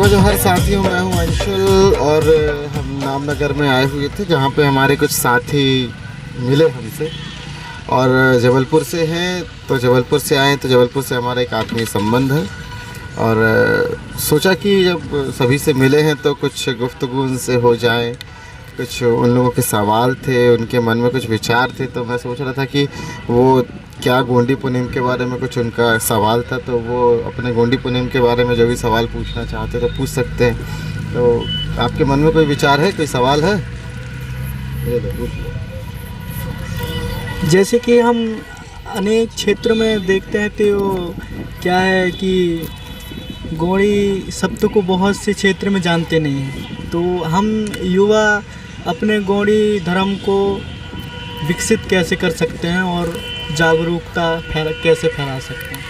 युवा जौहर साथियों, मैं हूं अंशुल और हम नामनगर में आए हुए थे जहां पे हमारे कुछ साथी मिले हमसे और जबलपुर से हैं। तो जबलपुर से आए तो जबलपुर से हमारा एक आत्मीय संबंध है और सोचा कि जब सभी से मिले हैं तो कुछ गुफ्तगू उनसे हो जाए। कुछ उन लोगों के सवाल थे, उनके मन में कुछ विचार थे, तो मैं सोच रहा था कि वो क्या गोंडी पुनीम के बारे में कुछ उनका सवाल था, तो वो अपने गोंडी पुनीम के बारे में जो भी सवाल पूछना चाहते तो पूछ सकते हैं। तो आपके मन में कोई विचार है, कोई सवाल है? जैसे कि हम अनेक क्षेत्र में देखते हैं तो क्या है कि गोंडी शब्द को बहुत से क्षेत्र में जानते नहीं हैं, तो हम युवा अपने गोंडी धर्म को विकसित कैसे कर सकते हैं और जागरूकता कैसे फैला सकते हैं?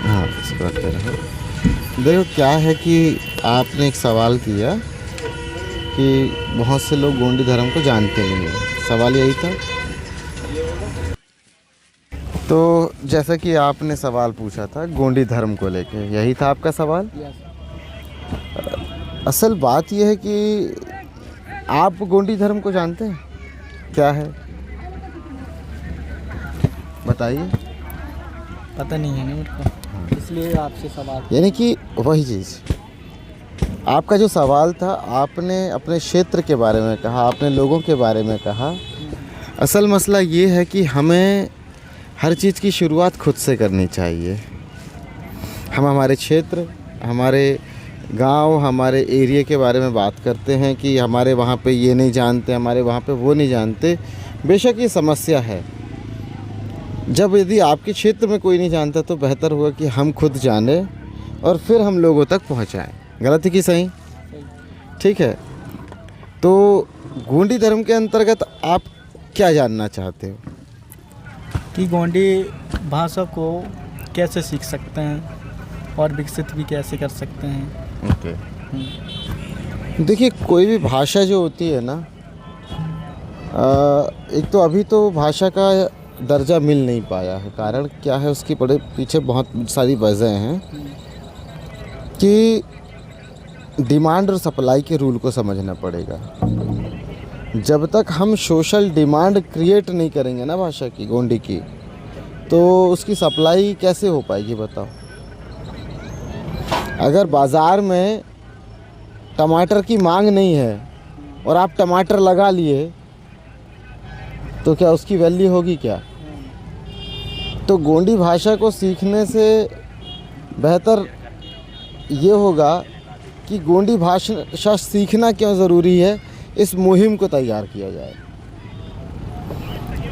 हाँ, इस बात कर रहे हो। देखो क्या है कि आपने एक सवाल किया कि बहुत से लोग गोंडी धर्म को जानते नहीं हैं, सवाल यही था। तो जैसा कि आपने सवाल पूछा था गोंडी धर्म को लेके, यही था आपका सवाल। असल बात यह है कि आप गोंडी धर्म को जानते हैं क्या है, बताइए। पता नहीं है ना मेरे को, इसलिए आपसे सवाल। यानी कि वही चीज़, आपका जो सवाल था, आपने अपने क्षेत्र के बारे में कहा, आपने लोगों के बारे में कहा। असल मसला ये है कि हमें हर चीज़ की शुरुआत खुद से करनी चाहिए। हम हमारे क्षेत्र, हमारे गांव, हमारे एरिया के बारे में बात करते हैं कि हमारे वहाँ पे ये नहीं जानते, हमारे वहाँ पे वो नहीं जानते। बेशक ये समस्या है। जब यदि आपके क्षेत्र में कोई नहीं जानता तो बेहतर होगा कि हम खुद जाने और फिर हम लोगों तक पहुँचाएँ। गलत है कि सही? ठीक है। तो गोंडी धर्म के अंतर्गत आप क्या जानना चाहते हो? कि गोंडी भाषा को कैसे सीख सकते हैं और विकसित भी कैसे कर सकते हैं? ओके। देखिए, कोई भी भाषा जो होती है ना, एक तो अभी तो भाषा का दर्जा मिल नहीं पाया है। कारण क्या है, उसकी बड़े पीछे बहुत सारी वजह हैं कि डिमांड और सप्लाई के रूल को समझना पड़ेगा। जब तक हम सोशल डिमांड क्रिएट नहीं करेंगे ना भाषा की, गोंडी की, तो उसकी सप्लाई कैसे हो पाएगी बताओ। अगर बाज़ार में टमाटर की मांग नहीं है और आप टमाटर लगा लिए तो क्या उसकी वैल्यू होगी क्या? तो गोंडी भाषा को सीखने से बेहतर ये होगा कि गोंडी भाषा सीखना क्यों ज़रूरी है, इस मुहिम को तैयार किया जाए।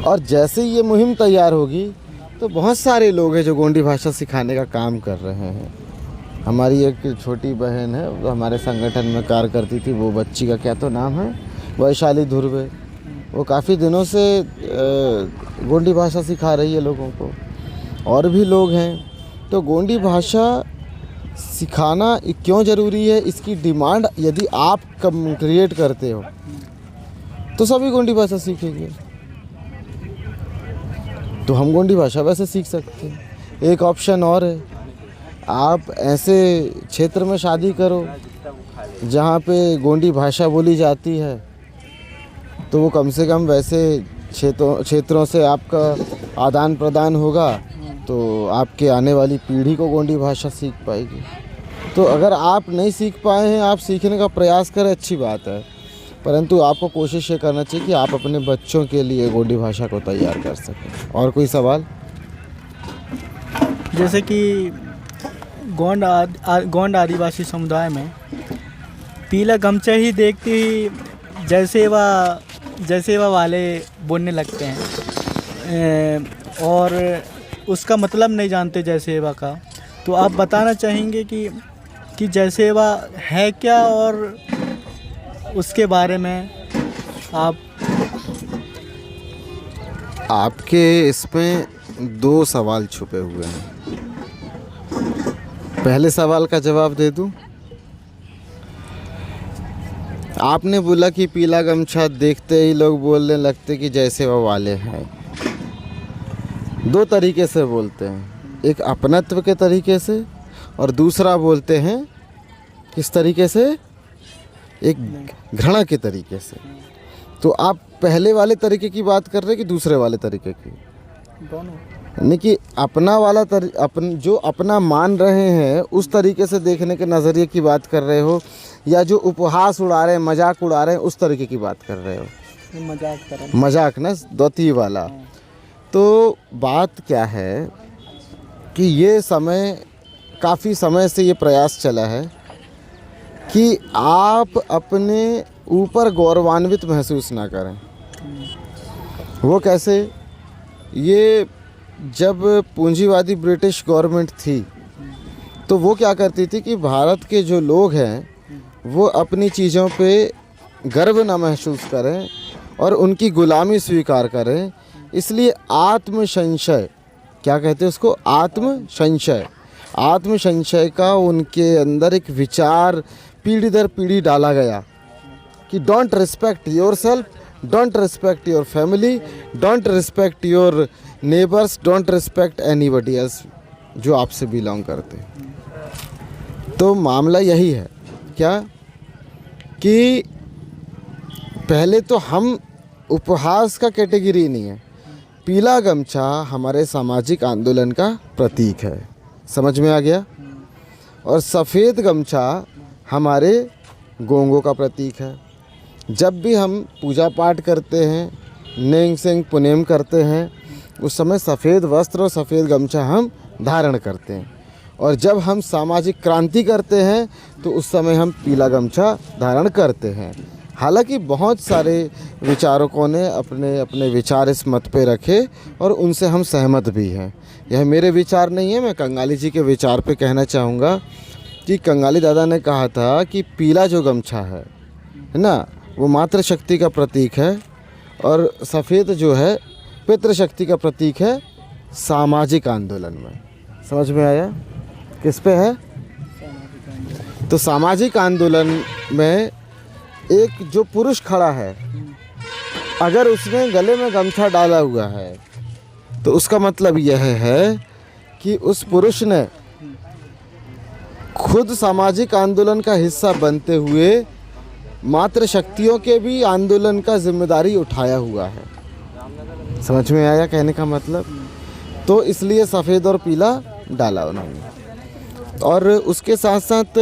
और जैसे ही ये मुहिम तैयार होगी तो बहुत सारे लोग हैं जो गोंडी भाषा सिखाने का काम कर रहे हैं। हमारी एक छोटी बहन है, वो हमारे संगठन में कार्य करती थी। वो बच्ची का क्या तो नाम है, वैशाली धुर्वे। वो काफ़ी दिनों से गोंडी भाषा सिखा रही है लोगों को। और भी लोग हैं। तो गोंडी भाषा सिखाना क्यों ज़रूरी है, इसकी डिमांड यदि आप कम क्रिएट करते हो तो सभी गोंडी भाषा सीखेंगे। तो हम गोंडी भाषा वैसे सीख सकते हैं। एक ऑप्शन और है, आप ऐसे क्षेत्र में शादी करो जहाँ पे गोंडी भाषा बोली जाती है, तो वो कम से कम वैसे क्षेत्रों से आपका आदान प्रदान होगा, तो आपके आने वाली पीढ़ी को गोंडी भाषा सीख पाएगी। तो अगर आप नहीं सीख पाए हैं, आप सीखने का प्रयास करें, अच्छी बात है, परंतु आपको कोशिश ये करना चाहिए कि आप अपने बच्चों के लिए गोंडी भाषा को तैयार कर सकें। और कोई सवाल? जैसे कि गोंड आदिवासी समुदाय में पीला गमछा ही देखते ही जैसे वह वाले बोलने लगते हैं और उसका मतलब नहीं जानते जयसेवा का। तो आप बताना चाहेंगे कि जयसेवा है क्या और उसके बारे में आपके इसमें दो सवाल छुपे हुए हैं। पहले सवाल का जवाब दे दूं। आपने बोला कि पीला गमछा देखते ही लोग बोलने लगते कि जयसेवा वाले हैं। दो तरीके से बोलते हैं, एक अपनत्व के तरीके से और दूसरा बोलते हैं किस तरीके से? एक घृणा के तरीके से। तो आप पहले वाले तरीके की बात कर रहे हैं कि दूसरे वाले तरीके की? दोनों। यानी कि अपना वाला जो अपना मान रहे हैं उस तरीके से देखने के नज़रिए की बात कर रहे हो, या जो उपहास उड़ा रहे हैं, मजाक उड़ा रहे हैं, उस तरीके की बात कर रहे हो? मजाक कर रहे हैं। मजाक ना, द्वितीय वाला। तो बात क्या है कि ये समय, काफ़ी समय से ये प्रयास चला है कि आप अपने ऊपर गौरवान्वित महसूस ना करें। वो कैसे? ये जब पूंजीवादी ब्रिटिश गवर्नमेंट थी तो वो क्या करती थी कि भारत के जो लोग हैं वो अपनी चीज़ों पे गर्व ना महसूस करें और उनकी गुलामी स्वीकार करें, इसलिए आत्मसंशय, क्या कहते हैं उसको? आत्मसंशय का उनके अंदर एक विचार पीढ़ी दर पीढ़ी डाला गया कि don't respect your self, don't respect your family, don't respect your neighbours, don't respect anybody else जो आपसे बिलोंग करते हैं। तो मामला यही है क्या कि पहले तो हम उपहास का कैटेगरी नहीं है। पीला गमछा हमारे सामाजिक आंदोलन का प्रतीक है, समझ में आ गया? और सफ़ेद गमछा हमारे गोंगों का प्रतीक है। जब भी हम पूजा पाठ करते हैं, नेंग सेंग पुनेम करते हैं, उस समय सफ़ेद वस्त्र और सफ़ेद गमछा हम धारण करते हैं। और जब हम सामाजिक क्रांति करते हैं तो उस समय हम पीला गमछा धारण करते हैं। हालांकि बहुत सारे विचारकों ने अपने अपने विचार इस मत पे रखे और उनसे हम सहमत भी हैं। यह मेरे विचार नहीं है, मैं कंगाली जी के विचार पे कहना चाहूँगा कि कंगाली दादा ने कहा था कि पीला जो गमछा है ना, वो मातृशक्ति का प्रतीक है और सफ़ेद जो है पितृशक्ति का प्रतीक है सामाजिक आंदोलन में। समझ में आया? किस पे है? तो सामाजिक आंदोलन में एक जो पुरुष खड़ा है, अगर उसने गले में गमछा डाला हुआ है तो उसका मतलब यह है कि उस पुरुष ने खुद सामाजिक आंदोलन का हिस्सा बनते हुए मातृशक्तियों के भी आंदोलन का जिम्मेदारी उठाया हुआ है। समझ में आया कहने का मतलब? तो इसलिए सफ़ेद और पीला डाला उन्होंने। और उसके साथ साथ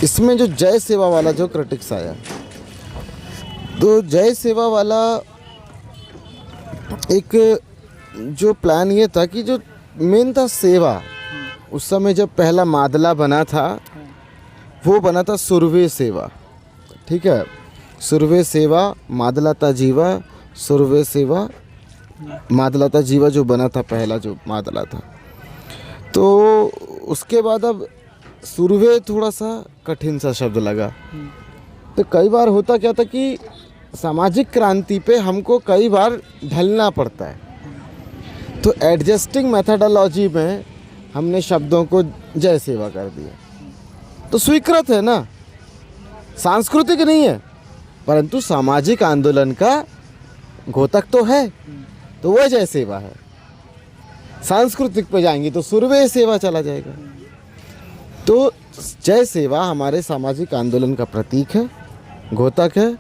इसमें जो जय सेवा वाला जो क्रिटिक्स आया, तो जय सेवा वाला एक जो प्लान ये था कि जो मेन था सेवा, उस समय जब पहला मादला बना था वो बना था सुरवे सेवा। ठीक है, सुरवे सेवा मादलाता जीवा, सुरवे सेवा मादलाता जीवा जो बना था, पहला जो मादला था। तो उसके बाद अब सुरवे थोड़ा सा कठिन सा शब्द लगा। तो कई बार होता क्या था कि सामाजिक क्रांति पे हमको कई बार ढलना पड़ता है, तो एडजस्टिंग मेथडोलॉजी में हमने शब्दों को जय सेवा कर दिया। तो स्वीकृत है ना, सांस्कृतिक नहीं है परंतु सामाजिक आंदोलन का घोतक तो है, तो वह जय सेवा है। सांस्कृतिक पे जाएंगे तो सुरवे सेवा चला जाएगा। तो जय सेवा हमारे सामाजिक आंदोलन का प्रतीक है, घोतक है।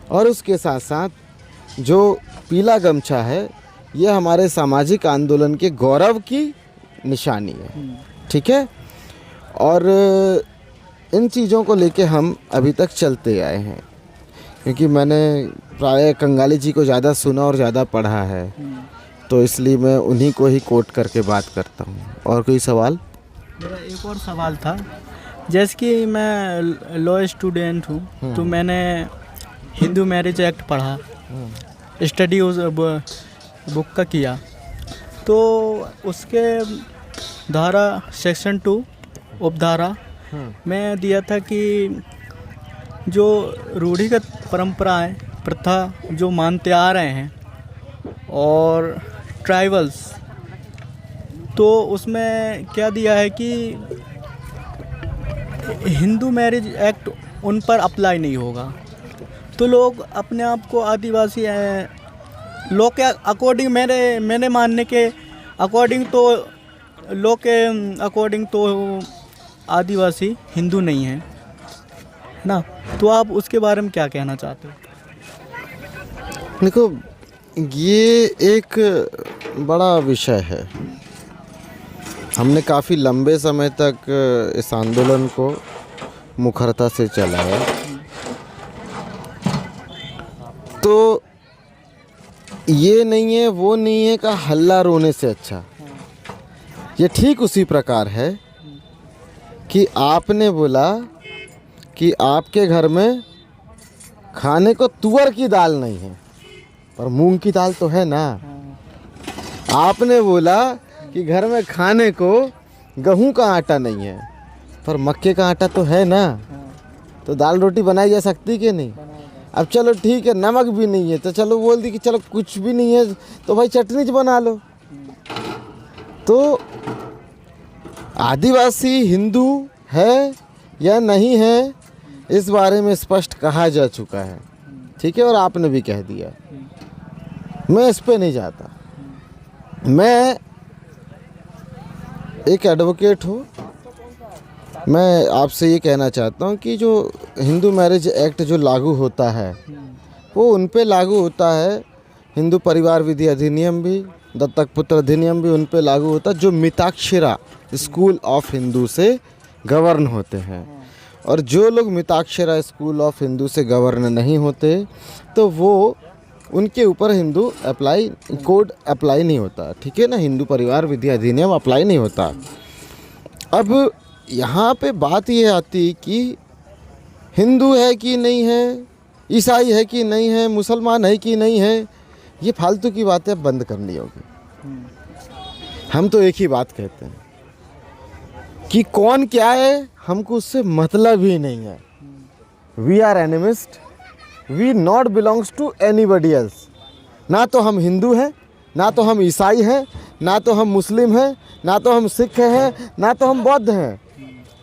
और उसके साथ साथ जो पीला गमछा है यह हमारे सामाजिक आंदोलन के गौरव की निशानी है। ठीक है, और इन चीज़ों को लेके हम अभी तक चलते आए हैं, क्योंकि मैंने प्राय कंगाली जी को ज़्यादा सुना और ज़्यादा पढ़ा है, तो इसलिए मैं उन्हीं को ही कोट करके बात करता हूँ। और कोई सवाल? मेरा एक और सवाल था, जैसे कि मैं लॉ स्टूडेंट हूँ तो मैंने हिंदू मैरिज एक्ट पढ़ा, स्टडी उस बुक का किया, तो उसके धारा सेक्शन 2 उपधारा में दिया था कि जो रूढ़िगत परंपराएं प्रथा जो मानते आ रहे हैं और ट्राइबल्स, तो उसमें क्या दिया है कि हिंदू मैरिज एक्ट उन पर अप्लाई नहीं होगा। तो लोग अपने आप को आदिवासी हैं, लोग के अकॉर्डिंग, मेरे मानने के अकॉर्डिंग, तो लोग के अकॉर्डिंग तो आदिवासी हिंदू नहीं हैं, है ना, तो आप उसके बारे में क्या कहना चाहते हो? देखो, ये एक बड़ा विषय है। हमने काफ़ी लंबे समय तक इस आंदोलन को मुखरता से चलाया। तो ये नहीं है वो नहीं है का हल्ला रोने से अच्छा, ये ठीक उसी प्रकार है कि आपने बोला कि आपके घर में खाने को तुअर की दाल नहीं है पर मूंग की दाल तो है ना। आपने बोला कि घर में खाने को गेहूं का आटा नहीं है पर मक्के का आटा तो है ना, तो दाल रोटी बनाई जा सकती कि नहीं। अब चलो ठीक है, नमक भी नहीं है तो चलो बोल दी कि चलो कुछ भी नहीं है तो भाई चटनी बना लो। तो आदिवासी हिंदू है या नहीं है इस बारे में स्पष्ट कहा जा चुका है, ठीक है, और आपने भी कह दिया। मैं इस पे नहीं जाता। मैं एक एडवोकेट हूँ। मैं आपसे ये कहना चाहता हूँ कि जो हिंदू मैरिज एक्ट जो लागू होता है वो उन पे लागू होता है। हिंदू परिवार विधि अधिनियम भी, दत्तक पुत्र अधिनियम भी उन पे लागू होता है जो मिताक्षरा स्कूल ऑफ हिंदू से गवर्न होते हैं। और जो लोग मिताक्षरा स्कूल ऑफ हिंदू से गवर्न नहीं होते तो वो उनके ऊपर हिंदू कोड अप्लाई नहीं होता, ठीक है ना, हिंदू परिवार विधि अधिनियम अप्लाई नहीं होता। अब यहाँ पे बात ये आती कि हिंदू है कि नहीं है, ईसाई है कि नहीं है, मुसलमान है कि नहीं है, ये फालतू की बातें बंद करनी होगी। हम तो एक ही बात कहते हैं कि कौन क्या है हमको उससे मतलब ही नहीं है। We are animist, we not belongs to anybody else. ना तो हम हिंदू हैं, ना तो हम ईसाई हैं, ना तो हम मुस्लिम हैं, ना तो हम सिख हैं, ना तो हम बौद्ध हैं।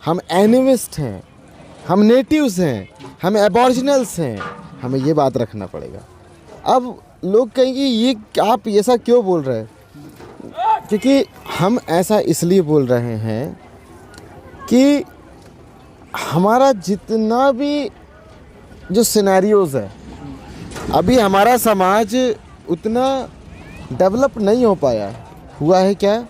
हम एनिमिस्ट हैं, हम नेटिव्स हैं, हम एबॉरिजिनल्स हैं। हमें ये बात रखना पड़ेगा। अब लोग कहेंगे ये आप ऐसा क्यों बोल रहे हैं, क्योंकि हम ऐसा इसलिए बोल रहे हैं कि हमारा जितना भी जो सिनेरियोज है, अभी हमारा समाज उतना डेवलप नहीं हो पाया। हुआ है क्या?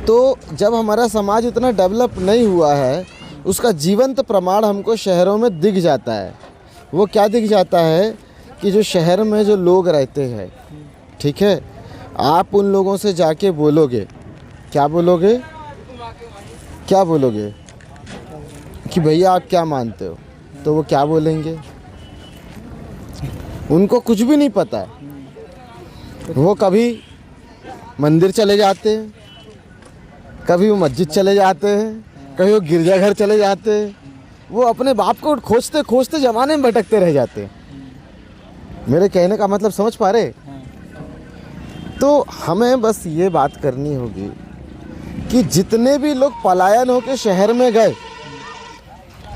तो जब हमारा समाज उतना डेवलप नहीं हुआ है उसका जीवंत प्रमाण हमको शहरों में दिख जाता है। वो क्या दिख जाता है कि जो शहर में जो लोग रहते हैं, ठीक है, आप उन लोगों से जाके बोलोगे, क्या बोलोगे, क्या बोलोगे कि भैया आप क्या मानते हो, तो वो क्या बोलेंगे? उनको कुछ भी नहीं पता है। वो कभी मंदिर चले जाते हैं, कभी वो मस्जिद चले जाते हैं, कभी वो गिरजाघर चले जाते हैं। वो अपने बाप को खोजते खोजते ज़माने में भटकते रह जाते हैं। मेरे कहने का मतलब समझ पा रहे? तो हमें बस ये बात करनी होगी कि जितने भी लोग पलायन होकर शहर में गए,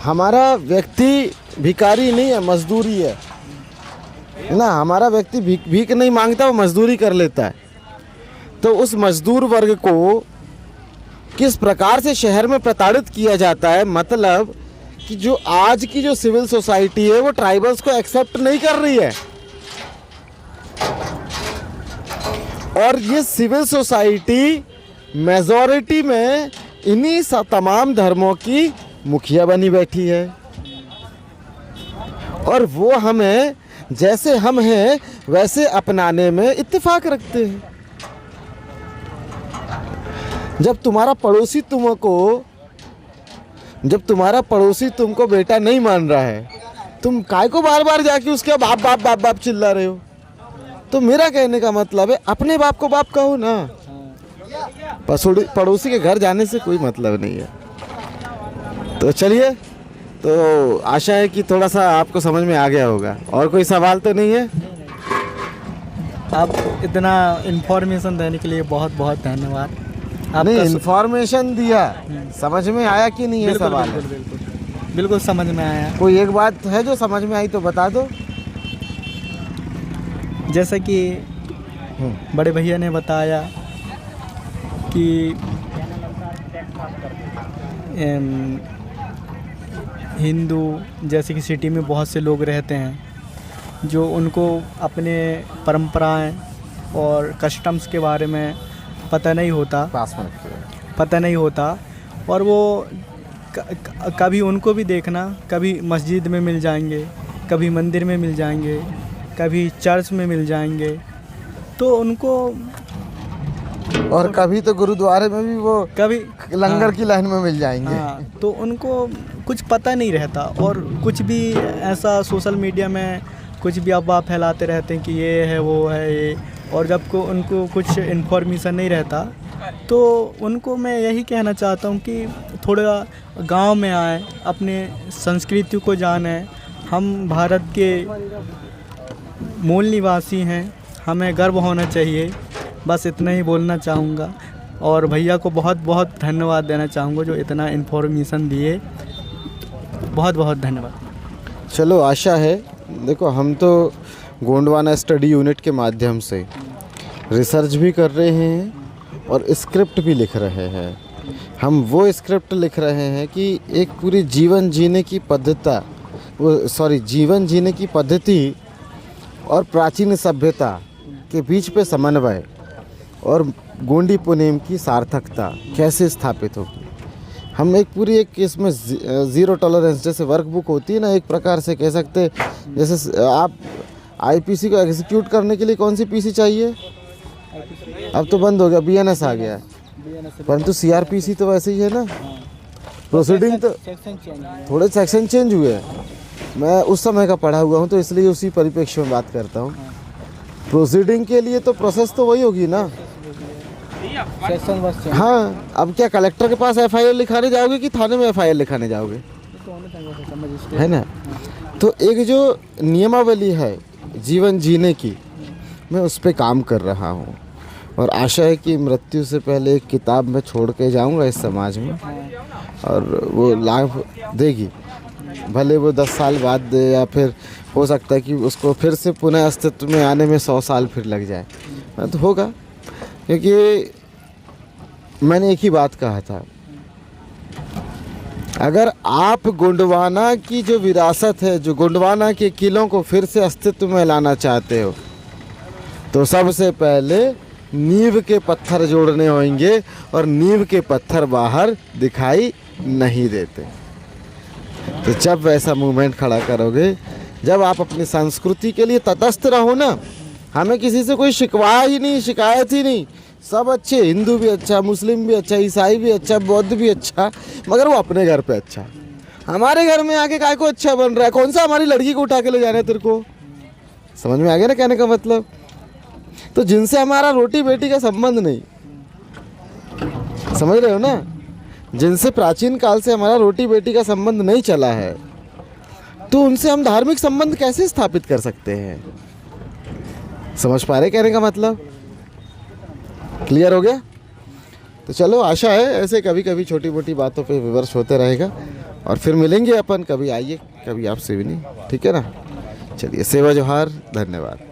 हमारा व्यक्ति भिखारी नहीं है, मजदूरी है ना। हमारा व्यक्ति भीख नहीं मांगता, वो मजदूरी कर लेता है। तो उस मजदूर वर्ग को किस प्रकार से शहर में प्रताड़ित किया जाता है, मतलब कि जो आज की जो सिविल सोसाइटी है वो ट्राइबल्स को एक्सेप्ट नहीं कर रही है। और ये सिविल सोसाइटी मेजॉरिटी में इन्हीं तमाम धर्मों की मुखिया बनी बैठी है। और वो हमें जैसे हम हैं वैसे अपनाने में इत्तेफाक रखते हैं। जब तुम्हारा पड़ोसी तुमको बेटा नहीं मान रहा है, तुम काय को बार बार जाके उसके बाप बाप बाप बाप चिल्ला रहे हो? तो मेरा कहने का मतलब है अपने बाप को बाप कहो ना। पड़ोसी के घर जाने से कोई मतलब नहीं है। तो चलिए, तो आशा है कि थोड़ा सा आपको समझ में आ गया होगा। और कोई सवाल तो नहीं है? आप इतना इन्फॉर्मेशन देने के लिए बहुत बहुत धन्यवाद। नहीं, इन्फॉर्मेशन दिया, समझ में आया कि नहीं है सवाल? बिल्कुल समझ में आया। कोई एक बात है जो समझ में आई तो बता दो। जैसे कि बड़े भैया ने बताया कि हिंदू जैसे कि सिटी में बहुत से लोग रहते हैं जो उनको अपने परंपराएं और कस्टम्स के बारे में पता नहीं होता, पास में रखते हैं। पता नहीं होता, और वो कभी उनको भी देखना, कभी मस्जिद में मिल जाएंगे, कभी मंदिर में मिल जाएंगे, कभी चर्च में मिल जाएंगे, तो उनको और कभी तो गुरुद्वारे में भी वो कभी लंगर की लाइन में मिल जाएंगे। हाँ, तो उनको कुछ पता नहीं रहता, और कुछ भी ऐसा सोशल मीडिया में कुछ भी अफवाह फैलाते रहते हैं कि ये है वो है ये, और जब को उनको कुछ इन्फॉर्मेशन नहीं रहता, तो उनको मैं यही कहना चाहता हूँ कि थोड़ा गांव में आए, अपने संस्कृति को जानें। हम भारत के मूल निवासी हैं, हमें गर्व होना चाहिए। बस इतना ही बोलना चाहूँगा, और भैया को बहुत बहुत धन्यवाद देना चाहूँगा जो इतना इन्फॉर्मेशन दिए। बहुत बहुत धन्यवाद। चलो, आशा है, देखो हम तो गोंडवाना स्टडी यूनिट के माध्यम से रिसर्च भी कर रहे हैं और स्क्रिप्ट भी लिख रहे हैं। हम वो स्क्रिप्ट लिख रहे हैं कि एक पूरी जीवन जीने की पद्धति और प्राचीन सभ्यता के बीच पे समन्वय और गोंडी पुनेम की सार्थकता कैसे स्थापित होगी। हम एक पूरी एक इसमें ज़ीरो टॉलरेंस जैसे वर्कबुक होती है ना, एक प्रकार से कह सकते हैं, जैसे आप आईपीसी को एग्जीक्यूट करने के लिए कौन सी पीसी चाहिए, अब तो बंद हो गया, बीएनएस आ गया है, परंतु सीआरपीसी तो वैसे ही है ना। प्रोसीडिंग तो थोड़े सेक्शन चेंज हुए हैं, मैं उस समय का पढ़ा हुआ हूँ तो इसलिए उसी परिप्रेक्ष्य में बात करता हूँ। प्रोसीडिंग के लिए तो प्रोसेस तो वही होगी ना। हाँ, अब क्या कलेक्टर के पास एफआईआर लिखाने जाओगे कि थाने में एफआईआर लिखाने जाओगे, है ना। तो एक जो नियमावली है जीवन जीने की, मैं उस पर काम कर रहा हूँ, और आशा है कि मृत्यु से पहले एक किताब मैं छोड़ के जाऊँगा इस समाज में, और वो लाभ देगी। भले वो 10 साल बाद दे, या फिर हो सकता है कि उसको फिर से पुनः अस्तित्व में आने में 100 साल फिर लग जाए, तो होगा। क्योंकि मैंने एक ही बात कहा था, अगर आप गोंडवाना की जो विरासत है, जो गोंडवाना के किलों को फिर से अस्तित्व में लाना चाहते हो, तो सबसे पहले नींव के पत्थर जोड़ने होंगे, और नींव के पत्थर बाहर दिखाई नहीं देते। तो जब वैसा मूवमेंट खड़ा करोगे, जब आप अपनी संस्कृति के लिए तटस्थ रहो ना, हमें किसी से कोई शिकवा ही नहीं, शिकायत ही नहीं, सब अच्छे, हिंदू भी अच्छा, मुस्लिम भी अच्छा, ईसाई भी अच्छा, बौद्ध भी अच्छा, मगर वो अपने घर पे अच्छा। हमारे घर में आके काय को अच्छा बन रहा है, कौन सा हमारी लड़की को उठा के ले जाना है तेरे को, समझ में आ गया ना कहने का मतलब। तो जिनसे हमारा रोटी बेटी का संबंध नहीं, समझ रहे हो ना, जिनसे प्राचीन काल से हमारा रोटी बेटी का संबंध नहीं चला है, तो उनसे हम धार्मिक संबंध कैसे स्थापित कर सकते हैं। समझ पा रहे कहने का मतलब, क्लियर हो गया। तो चलो, आशा है ऐसे कभी कभी छोटी मोटी बातों पे विमर्श होते रहेगा, और फिर मिलेंगे अपन, कभी आइए, कभी आपसे भी नहीं, ठीक है ना। चलिए, सेवा जोहार, धन्यवाद।